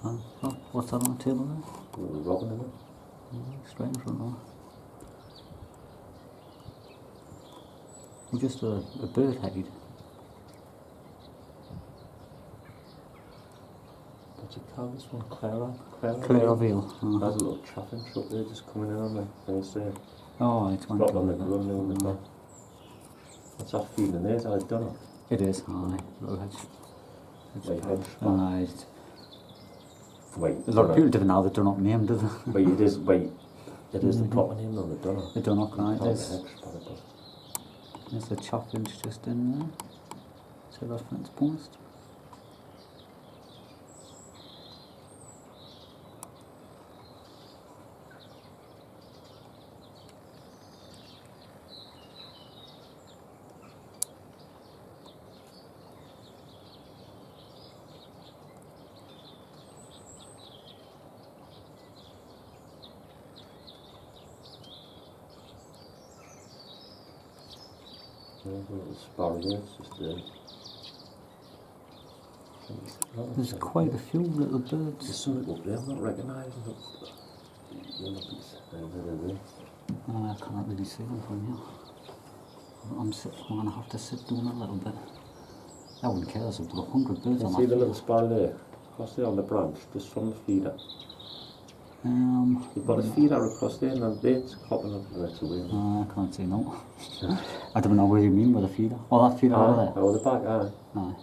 What's that on the table there? A little robin in it. Strange one, though. Well, just a bird head. What's it called, this one? Clara Veal. There's a little chaffinch up there just coming in on me. Can you see it? Oh, it's one. Drop on the ground now in the top. What's that feeding there? Is that a dunno? It is, aye. Little hedge. Wait, hedge. Aye. Wait. A lot of people don't know the Dunnock name, do they? Wait, it is, the proper name though, the dunno. The Dunnock, aye. There's There's the chaffinch just in there. See that fence post? There's a little sparrow there, it's just there. There's quite a few little birds. There's something up there I'm not recognising. I can't really see them from here. I'm going to have to sit down a little bit. I wouldn't care, there's about 100 birds on that. See the little sparrow there? Across there on the branch, just from the feeder. You've got a feeder across there and then it's hopping up and it's away. I can't see no. I don't know what you mean with a feeder. Oh, that feeder over there? Oh, the back, aye. Aye.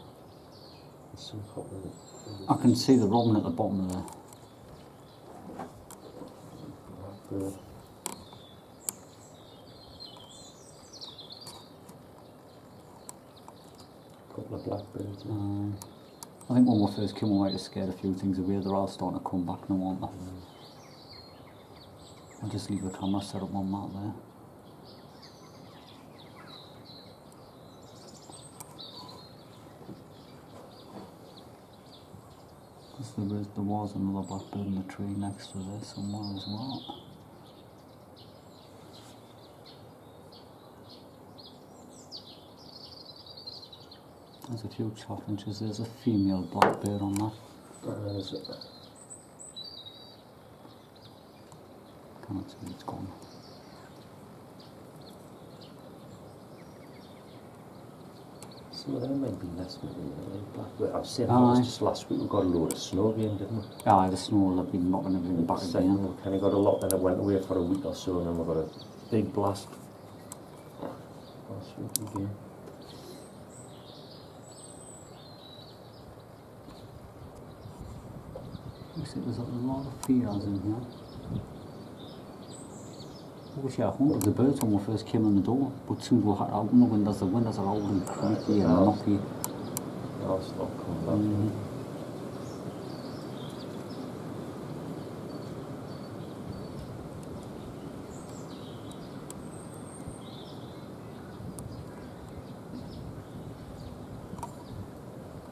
There's some hopping. I can see the robin at the bottom of there. Couple of blackbirds. I think when we first came away, it scared a few things away. They're all starting to come back now, aren't they? I'll just leave the camera set up on that there. Because there was another blackbird in the tree next to there somewhere as well. There's a few chaffinches. There's a female blackbird on that. Can't see it's gone. Some of them might be nesting in the blackbird. I was saying that just last week we got a load of snow again, didn't we? Aye, the snow will have been knocking everything back again. We kind of got a lot, then it went away for a week or so, and then we got a big blast last week again. You see, there's a lot of feeders in here. I wish I had hundreds of birds when we first came in the door, but soon we had to open the windows are old and creaky and knocky. I'll stop coming back.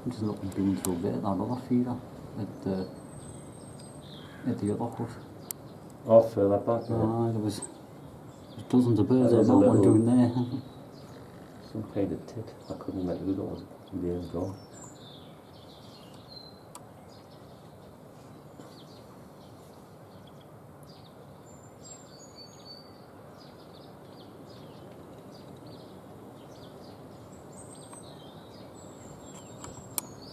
I'm just looking down through there, that other feeder at the other hut. Oh, further back, yeah. There was dozens of birds on that one doing there. Some kind of tit. I couldn't make it out, it was years ago.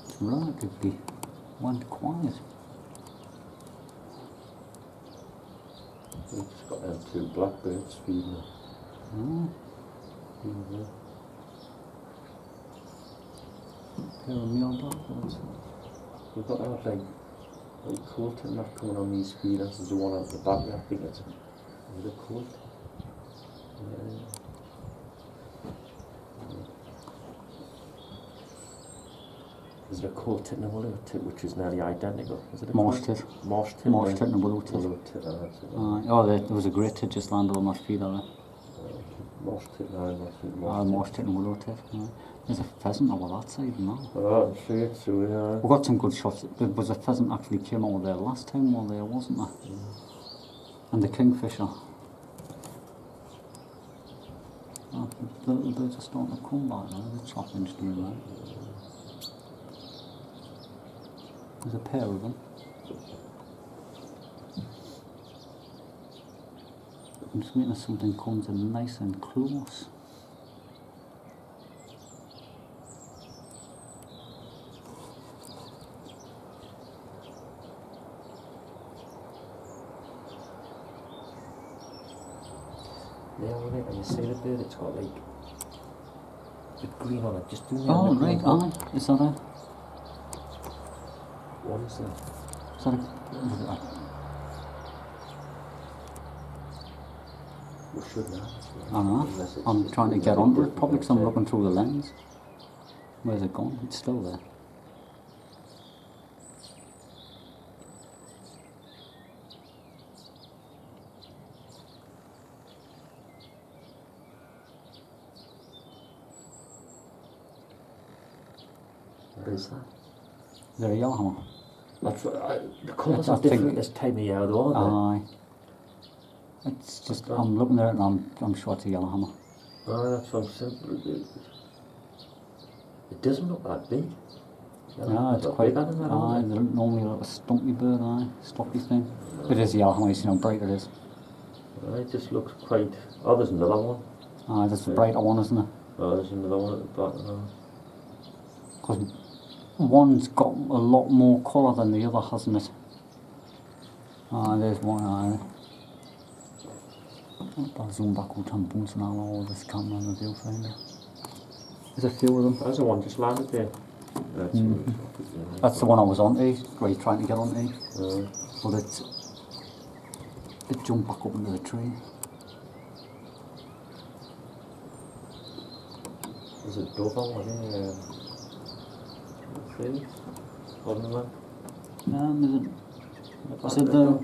It's relatively went quiet. We've just got them two blackbirds feeding there. Pair of male blackbirds. We've got that like colt and that coming on these feeders. There's the one at the back there, I think it's a colt. Is it a colt tit and a willow tit which is nearly identical? Is it a Marsh tit. Marsh tit. Marsh tit and a willow tit. Willow tit, that's it. Oh, there was a great tit just landed on that feeder there. Marsh tit, no, I think Marsh tit and willow tit. There's a pheasant over that side now. Oh, I see it, so yeah. We got some good shots. There was a pheasant actually came over there last time while there, wasn't there? And the kingfisher. The little birds are starting to come back now, the chaffinch doing that. There's a pair of them. I'm just waiting for something comes in nice and close. Yeah, well, and you see the bird, it's got like a bit green on it, just doing the Oh, right, aye. Is that a... What is that? Is that a... We should know. I don't know. I'm trying to get onto it, probably because I'm looking through the lens. Where's it gone? It's still there. What is that? Is there a yellowhammer? That's what the colours I are different think- this time of year though, aren't Aye. It's just, I'm looking at it and I'm sure it's a yellowhammer. they? Aye, that's what I'm saying. It doesn't look that big. Yeah, it's quite... bigger than that, Aye, isn't it? they're normally like a stumpy bird, aye. Stocky thing. It is a yellowhammer, you see how bright it is. It just looks quite... Oh, there's another one. Aye, that's the brighter one, isn't it? Oh, there's another one at the back. Because one's got a lot more colour than the other, hasn't it? Ah, there's one, aye. I'll zoom back out and bounce now all this camera on the viewfinder. There's a few of them. There's the one just landed there. That's the one I was on to, where you're trying to get on to. But it jumped back up into the tree. There's a dove on there. Really? Holding them. Is it the...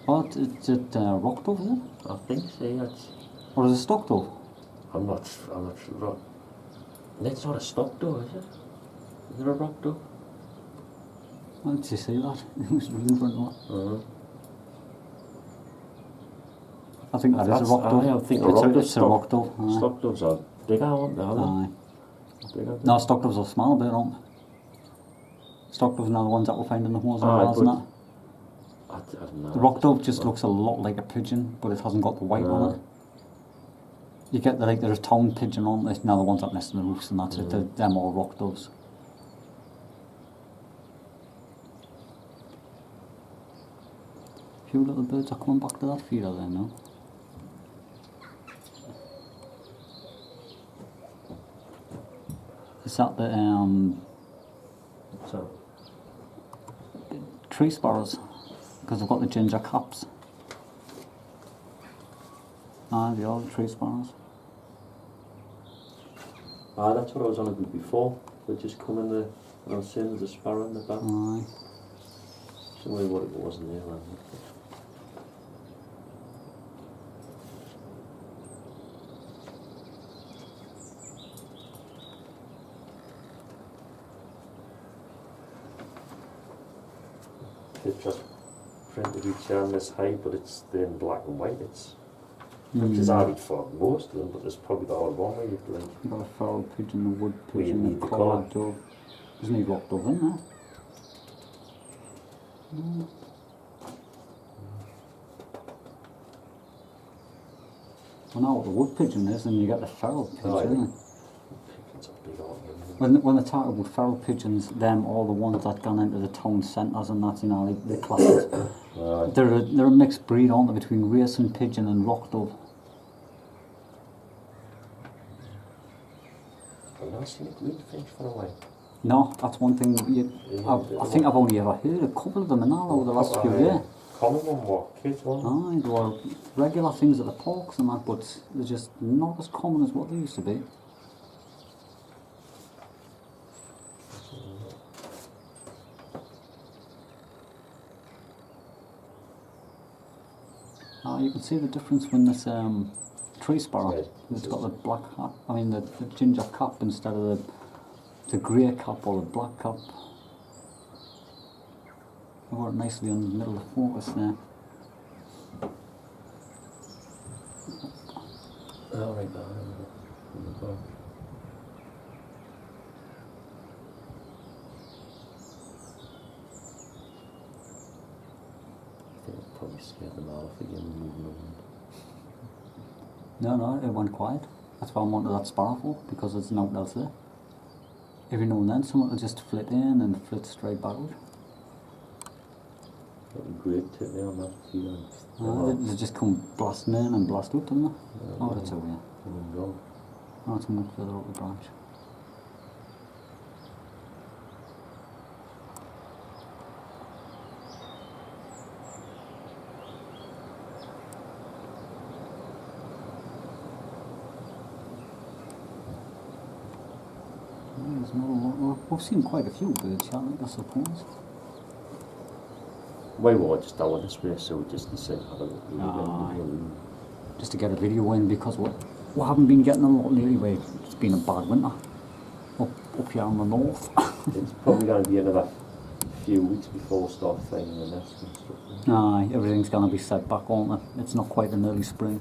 What? Is it rock dove, is it? I think so, yeah. It's, Or is it stock dove? I'm not sure. That's not a stock dove, is it? Is it a rock dove? Why did you say that? It was really in front of that. I think that is a rock dove. I think a rock dove. It's a rock dove. Aye. Stock doves are bigger, aren't they? Aye. Bigger, No, stock doves are smaller bit, aren't they? Stock doves are the ones that we'll find in the holes and Aye, wells and that. I don't know. The rock dove just looks a lot like a pigeon, but it hasn't got the white on it. You get the like the town pigeon on it. Now the ones that nest in the roofs and that's it. They're more rock doves. A few little birds are coming back to that feeder there now. Is that the So, tree sparrows? Because they've got the ginger caps. Aye, the old tree sparrows. that's what I was on about before. They just come in the, and I was saying there's a sparrow in the back. Aye. Somewhere what it was in there. Picture printed each on this height, but it's in black and white. It's which is added for most of them, but there's probably the odd one where you blink. You've got a feral pigeon, a wood Well, you pigeon, need a the collared colour. dove. There's no rock dove in there. I know what the wood pigeon is, and you get the feral pigeon. Oh, yeah. Isn't it? It's a big old one. When they talk about feral pigeons, them all the ones that gone into the town centres and that, you know, like the classes. They're a mixed breed, aren't they, between racing pigeon and rock dove. I've never seen a greenfinch for a while. No, that's one thing. I think I've only ever heard a couple of them in all over the last few years. Common one, what? Kids one? Aye, there were regular things at the parks and that, but they're just not as common as what they used to be. You can see the difference when this tree sparrow, Right. it's got the black cap, I mean the ginger cap instead of the grey cap or the black cap. I got it nicely in the middle of focus there. Oh, right there. You scared them off again, moving around. No, it went quiet. That's why I'm onto that sparrow for, because there's nothing else there. Every now and then someone will just flit in and flit straight back out. Got a great tip there on that feeling. They just come blasting in and blast out, don't they? Oh, that's over here. Go. Oh, it's much further up the branch. There's another one. We've seen quite a few birds, haven't we, I suppose? Why were just down this way, so we just decided to have a look. Just to get a video in, because we haven't been getting a lot lately. Where it's been a bad winter up here in the north. It's probably going to be another few weeks before we start finding the nest and stuff. Aye, everything's going to be set back, won't it? It's not quite an early spring.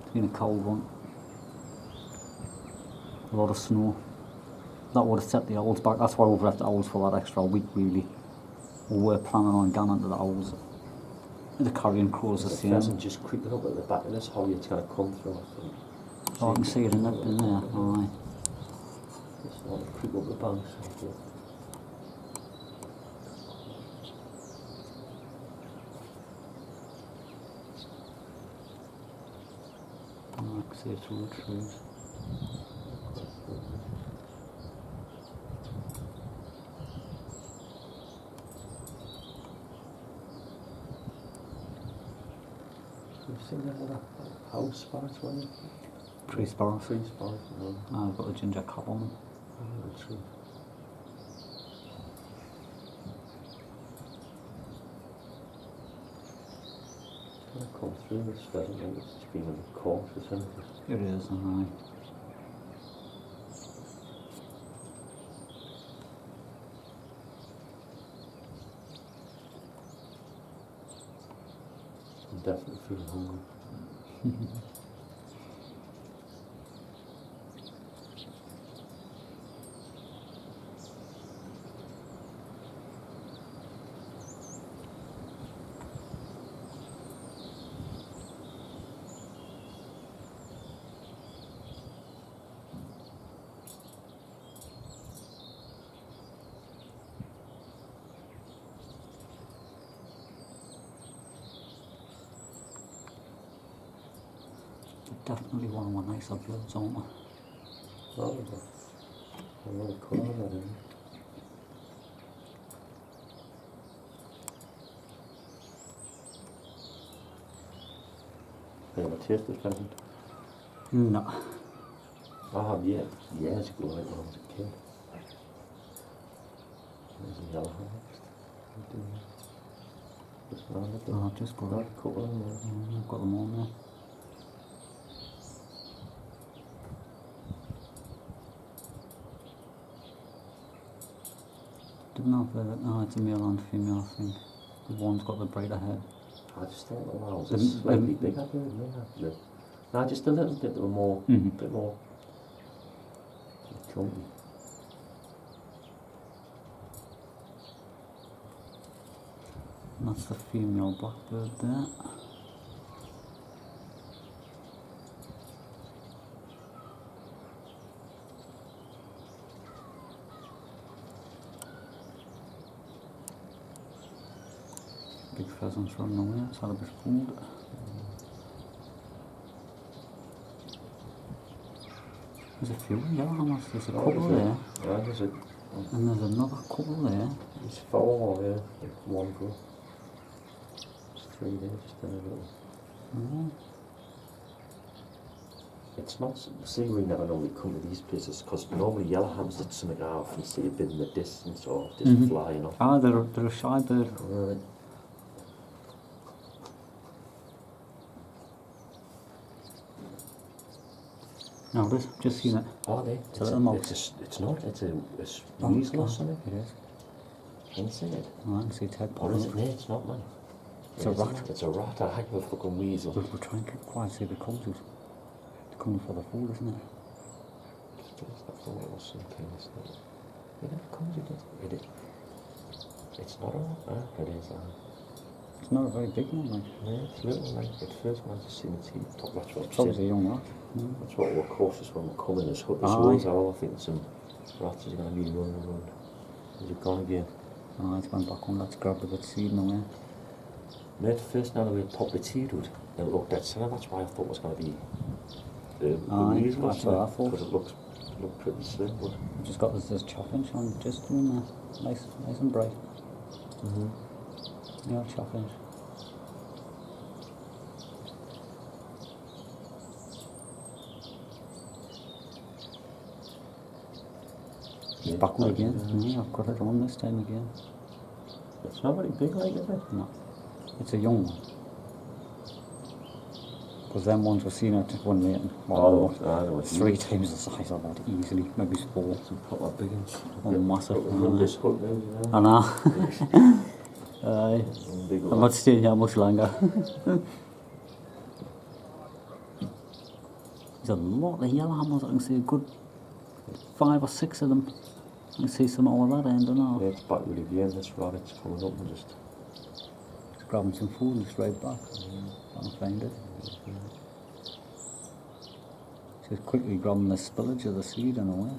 It's been a cold one. A lot of snow. That would have set the owls back. That's why we've left the owls for that extra week, really. We were planning on going into the owls. The carrion crows the same. Pheasant just creeping up at the back of this hole, it's going to come through, I think. Oh, I can see it in there. Aye. Just want to creep up the banks. I can see it through the trees. You've seen that little house sparrows, wasn't it? Tree sparrows. Tree sparrows, no. I've got a ginger cap on them. Oh, that's true. It's going to come through this pheasant, I think it's just been a bit cautious, isn't it? It is, aye. I'm definitely feeling hungry. Definitely one of my nicer birds, aren't they? Oh, a lot of colour in it. Have you ever tasted pheasant? No. I have years ago, like when I was a kid. There's a yellow harvest. Just round it. Oh, I've just got Not it. a couple of them there. I've got them on there. Didn't have the, no, it's a male and female thing. The one's got the brighter head. I just thought the owls The- are slightly bigger, don't they? No, just a little bit more, Mhm. bit more chunky. And that's the female blackbird there. Big pheasants running away, it's had a bit of food. There's a few yellowhammers, there's a couple there, Yeah, there's a, and there's another couple there. there's 4 there, like one go. There's 3 there, just in a little. Mm. It's not, see, we never normally come to these places because normally yellowhammers at something off and see a bit in the distance or just Mhm. flying off. Ah, they're a shy bird. Right. No, it is, just seen it. Are they? It's a little mouse. It's not, it's a Oh, weasel or oh, something. It is. Can you see it? Oh, I can see its head Or popping is up. it? No, it's not, man. It's a rat. It's a rat, a heck of a fucking weasel. We're trying to keep quiet, see if it comes out. It's coming for the food, isn't it? It's not the little something, isn't it? It never comes out. It is. It's not a rat. It is. it's not a very big one, like. Yeah, it's little, like, at first when I just seen its heat top, that's what I'm It's obviously saying. a young rat. That's what we're cautious when we're coming, as Aye. well as I think some rats are going to be running around. Is it gone again? Oh, it's went back on, let's grab the bit seed now, yeah. Mate, first now that we top the seed wood, it looked dead center, that's why I thought it was going to be the Aye, weasel, that's what I thought. because it looked pretty slim, but We've just got this chop-inch on, just in there, nice and bright. Yeah, chop-inch. It's backward again. Yeah, I've got it on this time again. it's not very big, like, is it? No, it's a young one. Because them ones we're seeing at one rate, three times the size of that easily, maybe four. Some proper big ones. Oh, massive. Run this hook now, you know. I know. Aye. Big I'm one. not staying here much longer. There's a lot of yellowhammers. I can see a good 5 or 6 of them. I can see some over that end, I know. Yeah, it's back with again, this rabbit's coming up and just... Just grabbing some food and straight back. Trying to find it. Just quickly grabbing the spillage of the seed in a way.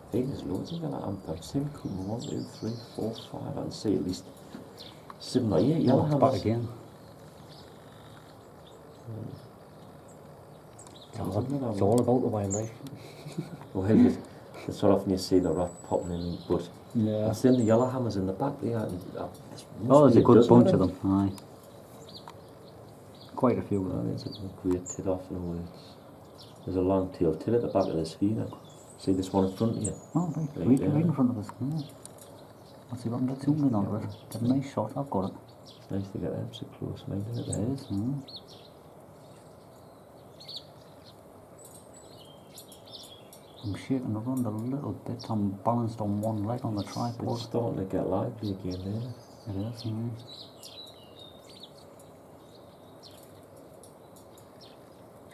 I think there's loads of them. I'm seeing 1, 2, 3, 4, 5. I can see at least 7 or 8 Oh, it's yellowhammers. back again. It's all about the wildlife. Well, it's so often you see the rat popping in, but Yeah. I've seen the yellowhammers in the back there. And, Oh, there's a good dozen bunch of them. Aye. Quite a few of Oh, them. there's a great tit off in the way. There's a long tail tit at the back of this feeder. See this one in front of you? Oh, right. Right Right there. in front of us. Yeah. Let's see if I can get zoomed in onto it. Get a nice shot. I've got it. It's nice to get them so close, mate, isn't It it? is. Mm. I'm shaking around a little bit. I'm balanced on one leg on the It's tripod. starting to get lively again there. It is. Mm.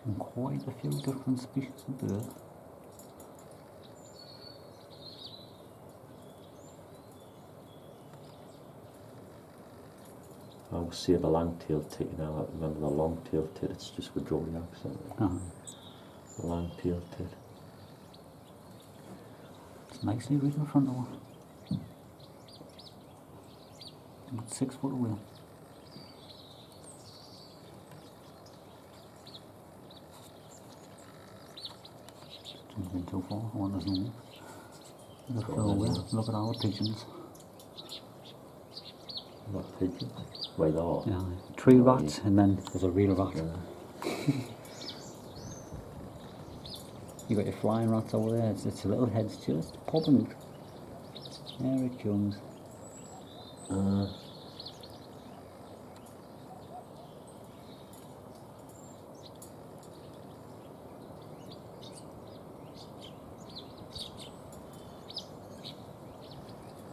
And quite a few different species of bird. I will see the long-tailed tit, you know, I remember the long-tailed tit, it's just with Geordie accent. The long-tailed tit. It's nicely right in front of us. About 6 foot away. Jumping too far, I want to zoom in. Look away. Look at our pigeons. Not pigeon. Right there. Yeah, tree rats, and then there's a real rat. Yeah. You got your flying rats over there. It's little heads just popping. There it comes.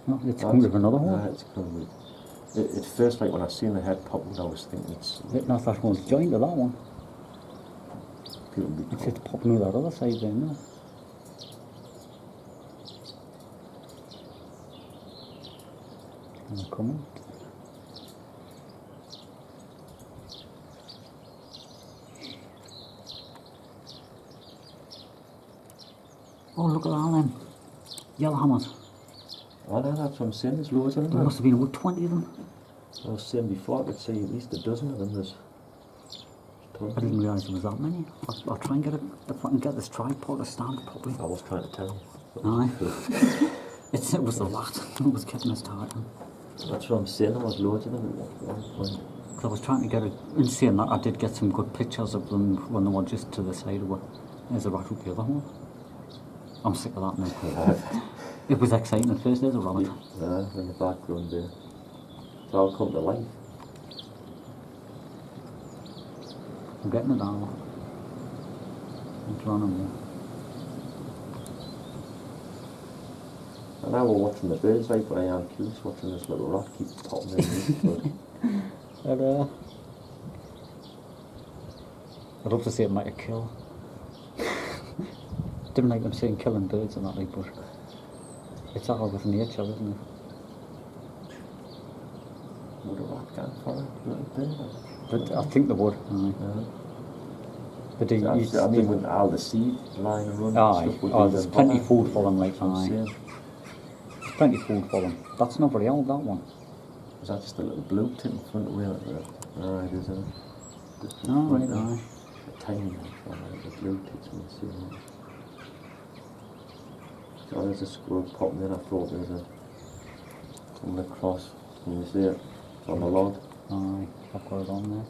Oh, it's come with another one. It's coming with. At first, like when I seen the head popping, I was thinking it's. Not that one's joined to that one. People be It's just popping with that other side there now. And they're coming. Oh, look at all them yellowhammers. Oh, no, that's what I'm saying. There's loads of them. There must have been about 20 of them. I was saying before, I could see at least a dozen of them. There's tons. I didn't realise there was that many. I'll try and get it, if I can get this tripod to stand properly. I was trying to tell you. Aye. It was the rat that was getting us tired. That's what I'm saying. There was loads of them at one point. I was trying to get it, in saying that I did get some good pictures of them when they were just to the side of it. There's a rat with the other one. I'm sick of that now. It was exciting at first, there's a rabbit. Yeah, in the background there. It's all come to life. I'm getting it now. I'm trying to And now we're watching the birds, like, but I am curious watching this little rat keep popping in. but, I'd love to see it make a kill. Didn't like them saying killing birds and that, like, but it's all with nature, isn't it? Would a rat go for a little bit? But I think they would. Aye. Yeah. But I mean, with all the seed lying around, aye. stuff would Oh, be there's the plenty butter. of food for them, like, I'm aye. saying. There's plenty of food for them. That's not very old, that one. Is that just a little blue tip in front of wheel? Alright, isn't it? Just in Oh, front right, there. aye. A tiny one, the blue tips we see. So there's a squirrel popping in. I thought there's a coming across. Can you see it? It's on the log. Aye, I've got it on there.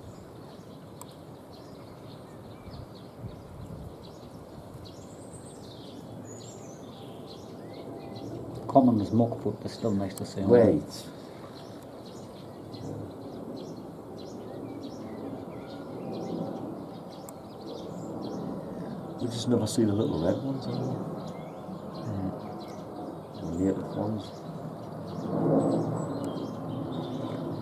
Common as muck, but they're still nice to see. aren't they? Wait. We just never see the little red ones anymore. The native ones.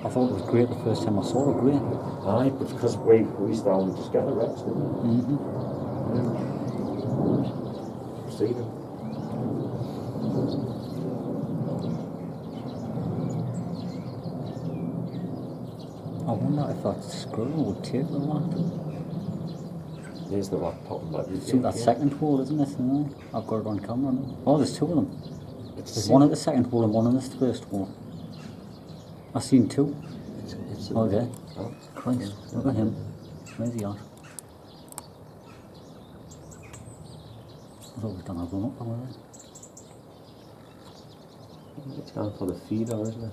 I thought it was great the first time I saw it, great. Aye, but because we used to only just get the reds, didn't we? Mm-hmm. See them. I wonder if that squirrel would take the rat. There's the rat popping back. See that second hole, isn't it? Aye. I've got it on camera now. Oh, there's two of them. It's There's one at the second hole and one in this first hole. I've seen two. It's Okay. Oh. Christ, look at him. Where's he at? I thought we'd done a run up there. It's going for the feeder, isn't it?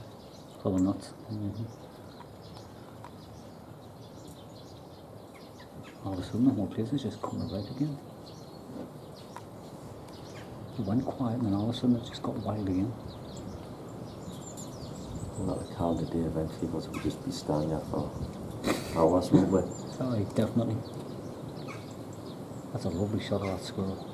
For the nuts. Mm-hmm. All of a sudden the whole place is just coming right again. It went quiet and then all of a sudden it just got wild again. Well, that call the day eventually, because we'll just be standing there for hours, won't we? Aye, definitely. That's a lovely shot of that squirrel.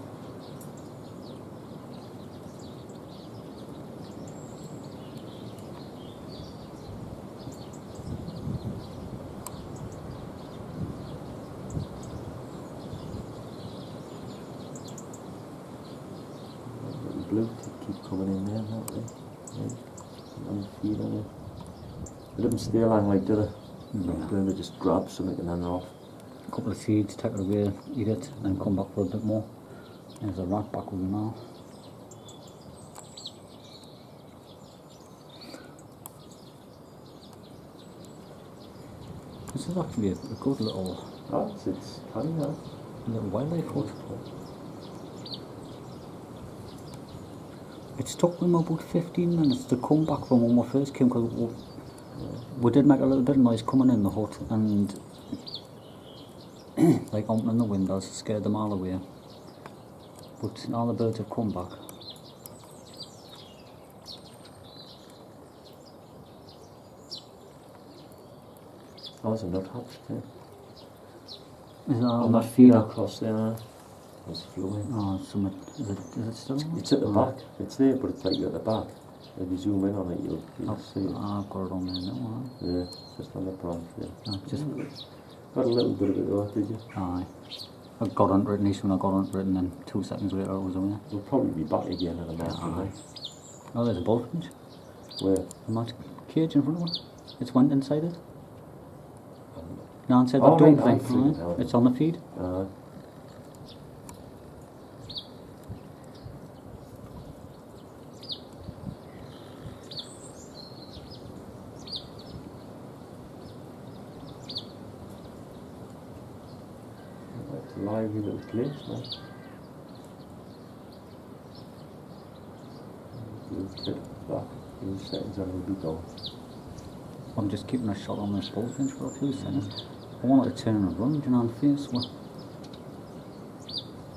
The blue keep coming in there, don't they? Yeah. On the feed on it. They didn't stay long like, do they? No. They just grab something and then they're off. A couple of seeds, take it away, eat it, and then come back for a bit more. There's a rat back with me now. This is actually a good little Oh, it's funny now. wildlife hut. It's took them about 15 minutes to come back from when we first came, because we did make a little bit of noise coming in the hut and like opening the windows scared them all away. But all the birds have come back. Oh, there's a nut hatch too. Is that on On that that feeder? across there. There's flowing. Oh, is it still on? It's at the Oh. back. It's there, but it's like at the back. If you zoom in on it, you'll see it. I've got it on there now. Yeah, just on the branch there. Just, Got a little bit of it though, did you? aye. I got onto it initially when I got onto it and then 2 seconds later it was away. We'll probably be back again in a minute. Aye. Oh, there's a bullfinch. Where? A mad cage in front of it. It's went inside it. No, inside Oh, that dome right, thing. aye. It's on the feed. It's a lively little place, man. Little clip back. Few seconds and we'll be gone. I'm just keeping a shot on this bullfinch for a few seconds. I wanted to turn and run, do you know, and face what?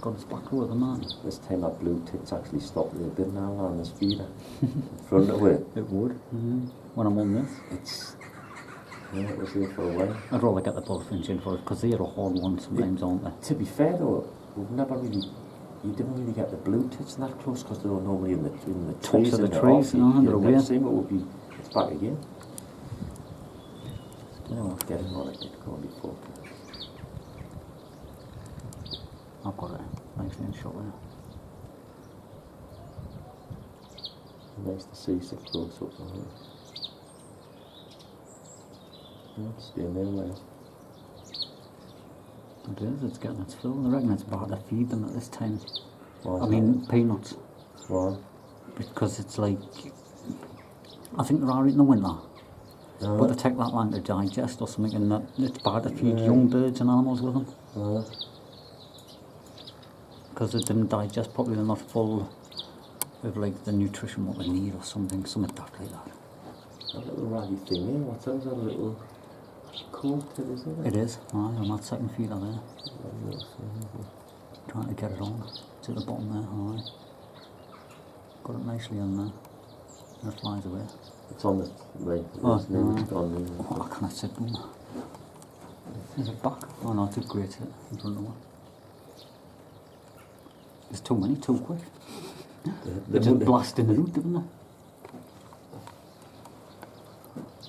Got its back over the man. This time that blue tit's actually stopped a bit now on this feeder. In front of it. It would, when I'm on this. It's... Yeah, it was there for a while. I'd rather get the bullfinch in for it, because they're a hard one sometimes, aren't they? To be fair though, we've never really... You didn't really get the blue tits that close because they were normally in the trees. Tops of the and trees, off. you know, and they're away. Same, it would be... It's back again. Still not getting what I did go before. I've got it nicely in shot there. Nice to see so close up on it. It's staying there, like. It is, it's getting its fill. I reckon it's about to feed them at this time. Why I is mean, peanuts. that? Why? Because it's like, I think they're alright in the winter, but they take that long to digest or something, and that it's bad to feed young birds and animals with them. Because they didn't digest properly, they're not full of like the nutrition what they need or something dark like that. That little raggy thing here, what's that? Is that a little coat, isn't it? It is, aye, on that second feeder there. Trying to get it on. It's at the bottom there, aye. Got it nicely in there. And it flies away. It's on the, like, Oh, it's on the... Oh, I can't sit down. Is it back? Oh no, it's a great hit in front of one. There's too many, too quick. They just blast in the root, didn't they?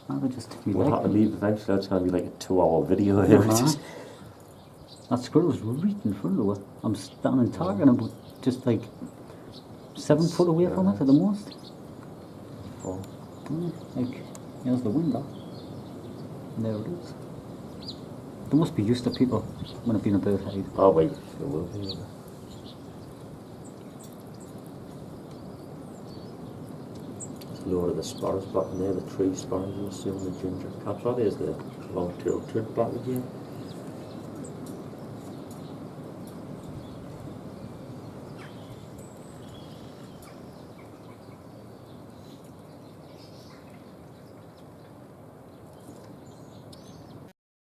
Now they just We'll have to leave eventually, it's going to be like a 2-hour video here. That squirrel was right in front of her. I'm standing targeting him, but just like 7 foot away from it at the most. Oh. Like, here's the window. And there it is. They must be used to people when they've been a bird hide. Oh wait, it will be. There's a load of the sparrows back in there, the tree sparrows, you'll see on the ginger caps. Oh, there's the long-tailed trid back again.